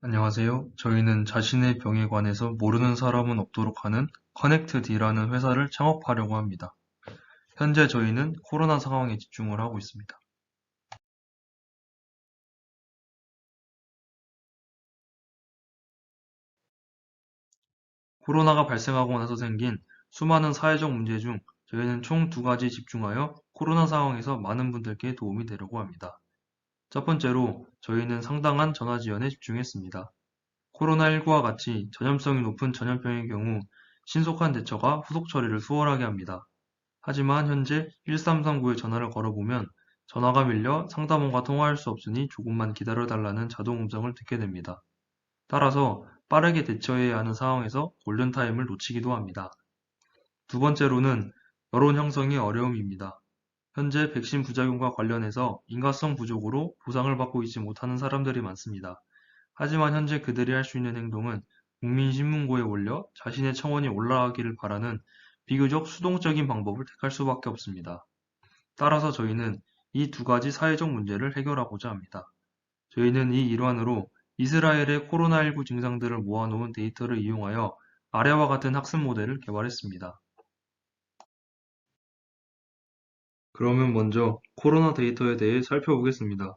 안녕하세요. 저희는 자신의 병에 관해서 모르는 사람은 없도록 하는 커넥트D라는 회사를 창업하려고 합니다. 현재 저희는 코로나 상황에 집중을 하고 있습니다. 코로나가 발생하고 나서 생긴 수많은 사회적 문제 중 저희는 총 두 가지 집중하여 코로나 상황에서 많은 분들께 도움이 되려고 합니다. 첫 번째로 저희는 상당한 전화 지원에 집중했습니다. 코로나19와 같이 전염성이 높은 전염병의 경우 신속한 대처가 후속 처리를 수월하게 합니다. 하지만 현재 1339에 전화를 걸어보면 전화가 밀려 상담원과 통화할 수 없으니 조금만 기다려달라는 자동 음성을 듣게 됩니다. 따라서 빠르게 대처해야 하는 상황에서 골든타임을 놓치기도 합니다. 두 번째로는 여론 형성이 어려움입니다. 현재 백신 부작용과 관련해서 인과성 부족으로 보상을 받고 있지 못하는 사람들이 많습니다. 하지만 현재 그들이 할 수 있는 행동은 국민신문고에 올려 자신의 청원이 올라가기를 바라는 비교적 수동적인 방법을 택할 수밖에 없습니다. 따라서 저희는 이 두 가지 사회적 문제를 해결하고자 합니다. 저희는 이 일환으로 이스라엘의 코로나19 증상들을 모아놓은 데이터를 이용하여 아래와 같은 학습 모델을 개발했습니다. 그러면 먼저 코로나 데이터에 대해 살펴보겠습니다.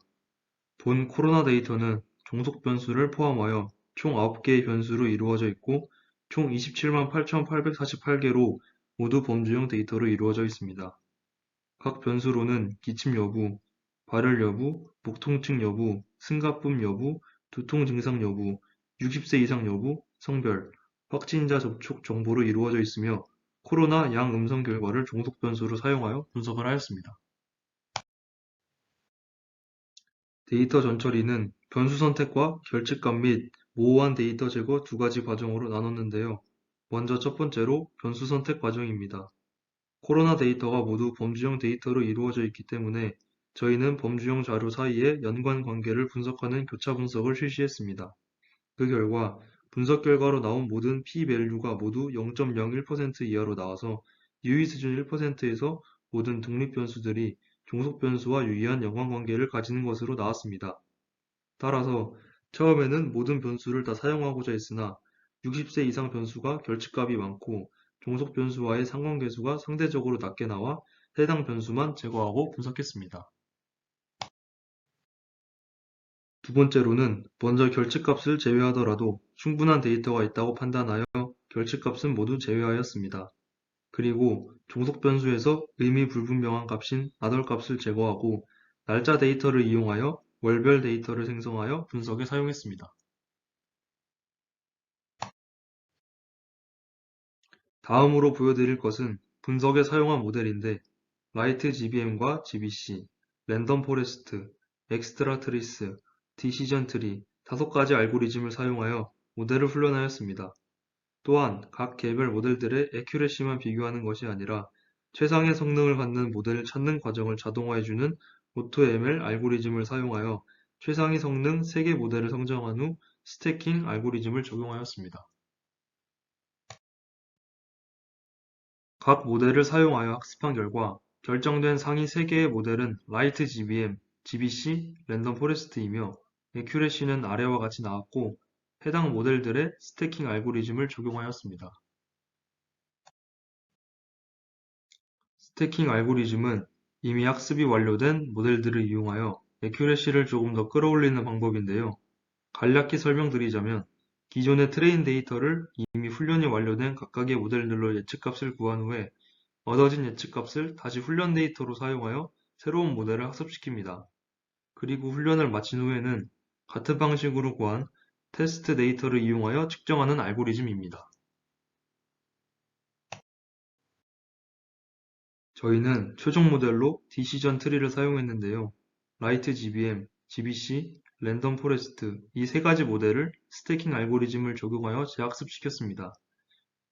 본 코로나 데이터는 종속 변수를 포함하여 총 9개의 변수로 이루어져 있고 총 27만 8,848개로 모두 범주형 데이터로 이루어져 있습니다. 각 변수로는 기침 여부, 발열 여부, 목 통증 여부, 승가쁨 여부, 두통 증상 여부, 60세 이상 여부, 성별, 확진자 접촉 정보로 이루어져 있으며 코로나 양음성 결과를 종속 변수로 사용하여 분석을 하였습니다. 데이터 전처리는 변수 선택과 결집감 및 모호한 데이터 제거 두 가지 과정으로 나눴는데요. 먼저 첫 번째로 변수 선택 과정입니다. 코로나 데이터가 모두 범주형 데이터로 이루어져 있기 때문에 저희는 범주형 자료 사이의 연관 관계를 분석하는 교차 분석을 실시했습니다. 그 결과 분석 결과로 나온 모든 p-밸류가 모두 0.01% 이하로 나와서 유의 수준 1%에서 모든 독립 변수들이 종속 변수와 유의한 연관관계를 가지는 것으로 나왔습니다. 따라서 처음에는 모든 변수를 다 사용하고자 했으나 60세 이상 변수가 결집값이 많고 종속 변수와의 상관계수가 상대적으로 낮게 나와 해당 변수만 제거하고 분석했습니다. 두 번째로는 먼저 결집값을 제외하더라도 충분한 데이터가 있다고 판단하여 결집값은 모두 제외하였습니다. 그리고 종속 변수에서 의미 불분명한 값인 나돌 값을 제거하고 날짜 데이터를 이용하여 월별 데이터를 생성하여 분석에 사용했습니다. 다음으로 보여드릴 것은 분석에 사용한 모델인데 라이트 GBM과 GBC, 랜덤 포레스트, 엑스트라 트리스, 디시전 트리 5가지 알고리즘을 사용하여 모델을 훈련하였습니다. 또한 각 개별 모델들의 애큐레시만 비교하는 것이 아니라 최상의 성능을 갖는 모델을 찾는 과정을 자동화해주는 AutoML 알고리즘을 사용하여 최상위 성능 3개 모델을 성정한 후 스태킹 알고리즘을 적용하였습니다. 각 모델을 사용하여 학습한 결과 결정된 상위 3개의 모델은 라이트 GBM, GBC, 랜덤 포레스트이며 애큐레시는 아래와 같이 나왔고 해당 모델들의 스태킹 알고리즘을 적용하였습니다. 스태킹 알고리즘은 이미 학습이 완료된 모델들을 이용하여 애큐레시를 조금 더 끌어올리는 방법인데요. 간략히 설명드리자면 기존의 트레인 데이터를 이미 훈련이 완료된 각각의 모델들로 예측값을 구한 후에 얻어진 예측값을 다시 훈련 데이터로 사용하여 새로운 모델을 학습시킵니다. 그리고 훈련을 마친 후에는 같은 방식으로 구한 테스트 데이터를 이용하여 측정하는 알고리즘입니다. 저희는 최종 모델로 디시전 트리를 사용했는데요. 라이트 GBM, GBC, 랜덤 포레스트 이 세 가지 모델을 스태킹 알고리즘을 적용하여 재학습시켰습니다.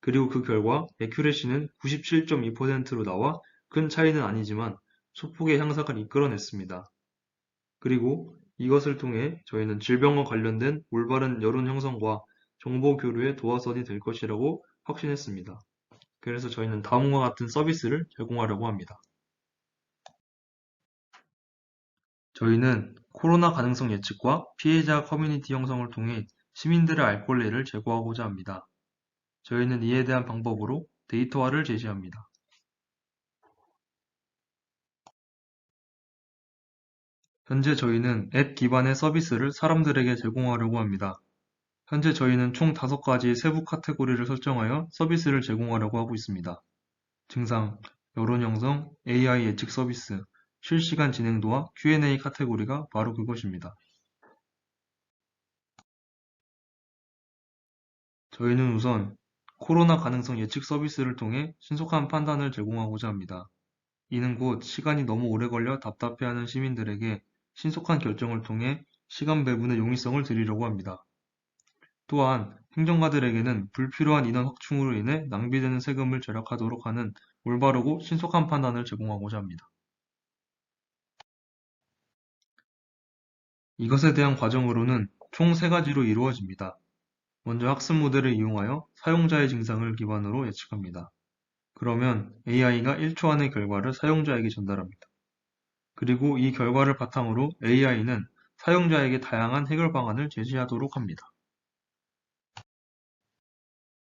그리고 그 결과 애큐레시는 97.2%로 나와 큰 차이는 아니지만 소폭의 향상을 이끌어냈습니다. 그리고 이것을 통해 저희는 질병과 관련된 올바른 여론 형성과 정보 교류의 도화선이 될 것이라고 확신했습니다. 그래서 저희는 다음과 같은 서비스를 제공하려고 합니다. 저희는 코로나 가능성 예측과 피해자 커뮤니티 형성을 통해 시민들의 알 권리를 제고하고자 합니다. 저희는 이에 대한 방법으로 데이터화를 제시합니다. 현재 저희는 앱 기반의 서비스를 사람들에게 제공하려고 합니다. 현재 저희는 총 5가지의 세부 카테고리를 설정하여 서비스를 제공하려고 하고 있습니다. 증상, 여론 형성, AI 예측 서비스, 실시간 진행도와 Q&A 카테고리가 바로 그것입니다. 저희는 우선 코로나 가능성 예측 서비스를 통해 신속한 판단을 제공하고자 합니다. 이는 곧 시간이 너무 오래 걸려 답답해하는 시민들에게 신속한 결정을 통해 시간 배분의 용이성을 드리려고 합니다. 또한 행정가들에게는 불필요한 인원 확충으로 인해 낭비되는 세금을 절약하도록 하는 올바르고 신속한 판단을 제공하고자 합니다. 이것에 대한 과정으로는 총 3가지로 이루어집니다. 먼저 학습 모델을 이용하여 사용자의 증상을 기반으로 예측합니다. 그러면 AI가 1초 안의 결과를 사용자에게 전달합니다. 그리고 이 결과를 바탕으로 AI는 사용자에게 다양한 해결 방안을 제시하도록 합니다.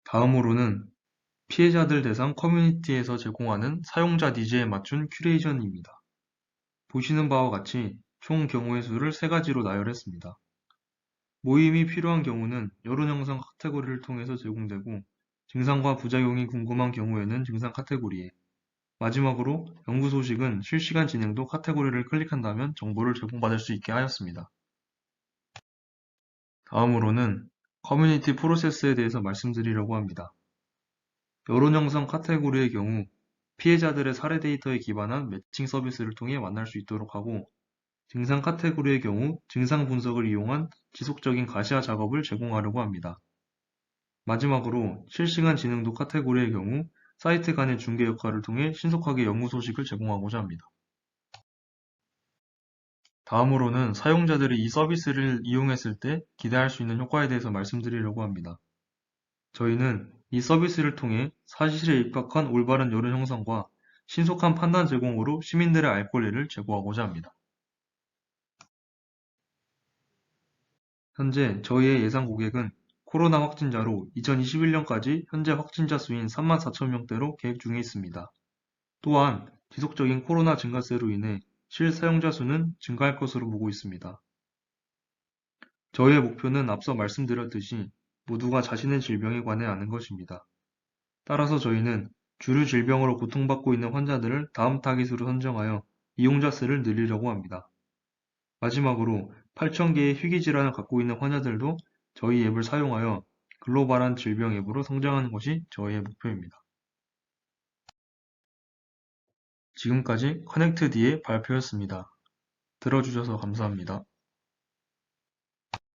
다음으로는 피해자들 대상 커뮤니티에서 제공하는 사용자 니즈에 맞춘 큐레이션입니다. 보시는 바와 같이 총 경우의 수를 3가지로 나열했습니다. 모임이 필요한 경우는 여론 형성 카테고리를 통해서 제공되고, 증상과 부작용이 궁금한 경우에는 증상 카테고리에, 마지막으로 연구 소식은 실시간 진행도 카테고리를 클릭한다면 정보를 제공받을 수 있게 하였습니다. 다음으로는 커뮤니티 프로세스에 대해서 말씀드리려고 합니다. 여론 형성 카테고리의 경우 피해자들의 사례 데이터에 기반한 매칭 서비스를 통해 만날 수 있도록 하고, 증상 카테고리의 경우 증상 분석을 이용한 지속적인 가시화 작업을 제공하려고 합니다. 마지막으로 실시간 진행도 카테고리의 경우 사이트 간의 중개 역할을 통해 신속하게 연구 소식을 제공하고자 합니다. 다음으로는 사용자들이 이 서비스를 이용했을 때 기대할 수 있는 효과에 대해서 말씀드리려고 합니다. 저희는 이 서비스를 통해 사실에 입각한 올바른 여론 형성과 신속한 판단 제공으로 시민들의 알 권리를 제고하고자 합니다. 현재 저희의 예상 고객은 코로나 확진자로 2021년까지 현재 확진자 수인 34,000명대로 계획 중에 있습니다. 또한 지속적인 코로나 증가세로 인해 실사용자 수는 증가할 것으로 보고 있습니다. 저희의 목표는 앞서 말씀드렸듯이 모두가 자신의 질병에 관해 아는 것입니다. 따라서 저희는 주류 질병으로 고통받고 있는 환자들을 다음 타깃으로 선정하여 이용자 수를 늘리려고 합니다. 마지막으로 8,000개의 희귀질환을 갖고 있는 환자들도 저희 앱을 사용하여 글로벌한 질병 앱으로 성장하는 것이 저희의 목표입니다. 지금까지 커넥트D의 발표였습니다. 들어주셔서 감사합니다.